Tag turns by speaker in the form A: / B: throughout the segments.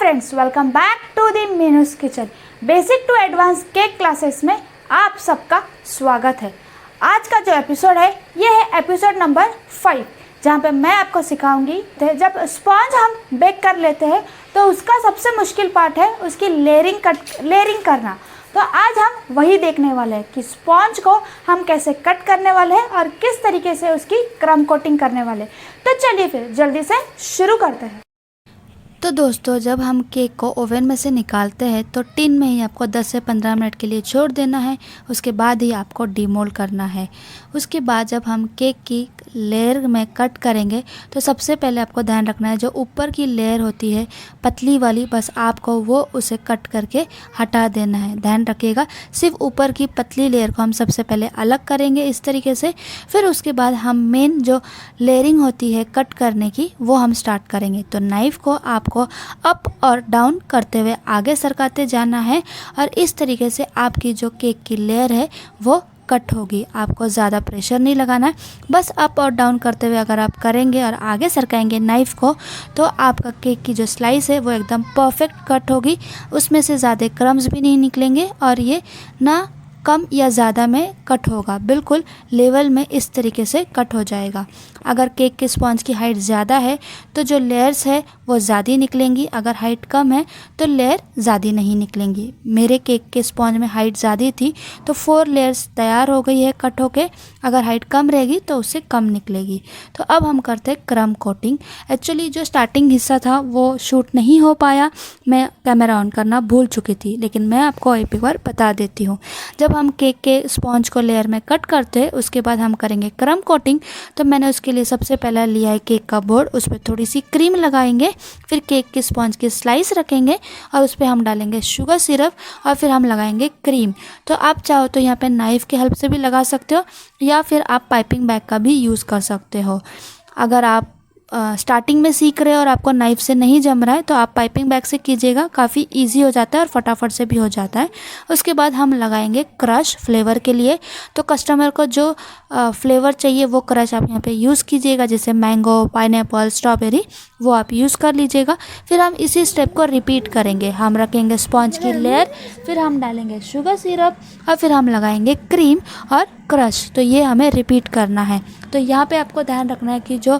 A: Friends, welcome back to the Meenu's kitchen. Basic to advance cake classes में आप सबका स्वागत है। आज का जो एपिसोड है ये है एपिसोड नंबर 5, जहाँ पे मैं आपको सिखाऊंगी जब स्पॉन्ज हम बेक कर लेते हैं तो उसका सबसे मुश्किल पार्ट है उसकी लेयरिंग करना। तो आज हम वही देखने वाले हैं कि स्पॉन्ज को हम कैसे कट करने वाले हैं और किस तरीके से उसकी क्रम कोटिंग करने वाले हैं। तो चलिए फिर जल्दी से शुरू करते हैं।
B: तो दोस्तों, जब हम केक को ओवन में से निकालते हैं तो टिन में ही आपको 10 से 15 मिनट के लिए छोड़ देना है। उसके बाद ही आपको डीमोल्ड करना है। उसके बाद जब हम केक की लेयर में कट करेंगे तो सबसे पहले आपको ध्यान रखना है जो ऊपर की लेयर होती है पतली वाली, बस आपको वो उसे कट करके हटा देना है। ध्यान रखिएगा, सिर्फ ऊपर की पतली लेयर को हम सबसे पहले अलग करेंगे इस तरीके से। फिर उसके बाद हम मेन जो लेयरिंग होती है कट करने की वो हम स्टार्ट करेंगे। तो नाइफ़ को आपको अप और डाउन करते हुए आगे सरकाते जाना है और इस तरीके से आपकी जो केक की लेयर है वो कट होगी। आपको ज़्यादा प्रेशर नहीं लगाना है, बस अप और डाउन करते हुए अगर आप करेंगे और आगे सरकाएंगे नाइफ़ को तो आपका केक की जो स्लाइस है वो एकदम परफेक्ट कट होगी। उसमें से ज़्यादा क्रम्स भी नहीं निकलेंगे और ये ना कम या ज़्यादा में कट होगा, बिल्कुल लेवल में इस तरीके से कट हो जाएगा। अगर केक के स्पॉन्ज की हाइट ज़्यादा है तो जो लेयर्स है वो ज़्यादा निकलेंगी, अगर हाइट कम है तो लेयर ज़्यादा नहीं निकलेंगी। मेरे केक के स्पॉन्ज में हाइट ज़्यादा थी तो 4 लेयर्स तैयार हो गई है कट होके। अगर हाइट कम रहेगी तो उससे कम निकलेगी। तो अब हम करते हैं क्रम कोटिंग। एक्चुअली जो स्टार्टिंग हिस्सा था वो शूट नहीं हो पाया, मैं कैमरा ऑन करना भूल चुकी थी, लेकिन मैं आपको एक बार बता देती हूँ। जब हम केक के स्पॉन्ज को लेयर में कट करते हैं उसके बाद हम करेंगे क्रम कोटिंग। तो मैंने उसके लिए सबसे पहला लिया है केक का बोर्ड, उस पर थोड़ी सी क्रीम लगाएंगे, फिर केक के स्पॉन्ज की स्लाइस रखेंगे और उस पर हम डालेंगे शुगर सिरप और फिर हम लगाएंगे क्रीम। तो आप चाहो तो यहाँ पे नाइफ़ की हेल्प से भी लगा सकते हो या फिर आप पाइपिंग बैग का भी यूज़ कर सकते हो। अगर आप स्टार्टिंग में सीख रहे हो और आपको नाइफ़ से नहीं जम रहा है तो आप पाइपिंग बैग से कीजिएगा, काफ़ी इजी हो जाता है और फटाफट से भी हो जाता है। उसके बाद हम लगाएंगे क्रश फ्लेवर के लिए। तो कस्टमर को जो फ्लेवर चाहिए वो क्रश आप यहाँ पे यूज़ कीजिएगा, जैसे मैंगो, पाइनएप्पल, स्ट्रॉबेरी, वो आप यूज़ कर लीजिएगा। फिर हम इसी स्टेप को रिपीट करेंगे। हम रखेंगे स्पॉन्ज की लेयर, फिर हम डालेंगे शुगर सिरप और फिर हम लगाएंगे क्रीम और क्रश। तो ये हमें रिपीट करना है। तो यहाँ पे आपको ध्यान रखना है कि जो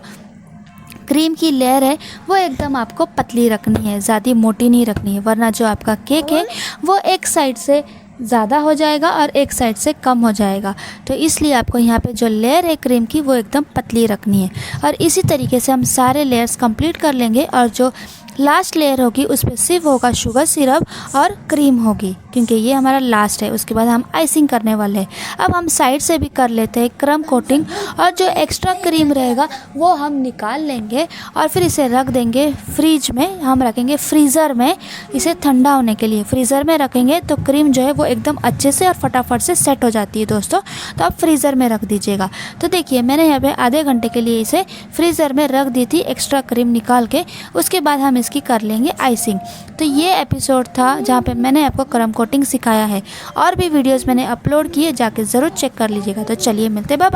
B: क्रीम की लेयर है वो एकदम आपको पतली रखनी है, ज़्यादा मोटी नहीं रखनी है, वरना जो आपका केक है वो एक साइड से ज़्यादा हो जाएगा और एक साइड से कम हो जाएगा। तो इसलिए आपको यहाँ पे जो लेयर है क्रीम की वो एकदम पतली रखनी है। और इसी तरीके से हम सारे लेयर्स कंप्लीट कर लेंगे और जो लास्ट लेयर होगी उस पर सिर्फ होगा शुगर सिरप और क्रीम होगी, क्योंकि ये हमारा लास्ट है। उसके बाद हम आइसिंग करने वाले हैं। अब हम साइड से भी कर लेते हैं क्रम कोटिंग और जो एक्स्ट्रा क्रीम रहेगा वो हम निकाल लेंगे और फिर इसे रख देंगे फ्रिज में। हम रखेंगे फ्रीज़र में, इसे ठंडा होने के लिए फ्रीज़र में रखेंगे तो क्रीम जो है वो एकदम अच्छे से और फटाफट से सेट हो जाती है दोस्तों। तो आप फ्रीज़र में रख दीजिएगा। तो देखिए मैंने यहाँ पे आधे घंटे के लिए इसे फ्रीज़र में रख दी थी एक्स्ट्रा क्रीम निकाल के। उसके बाद हम इसकी कर लेंगे आइसिंग। तो ये एपिसोड था जहाँ पे मैंने आपको क्रम कोटिंग सिखाया है। और भी वीडियोस मैंने अपलोड किए, जाके ज़रूर चेक कर लीजिएगा। तो चलिए मिलते हैं, बाय बाय।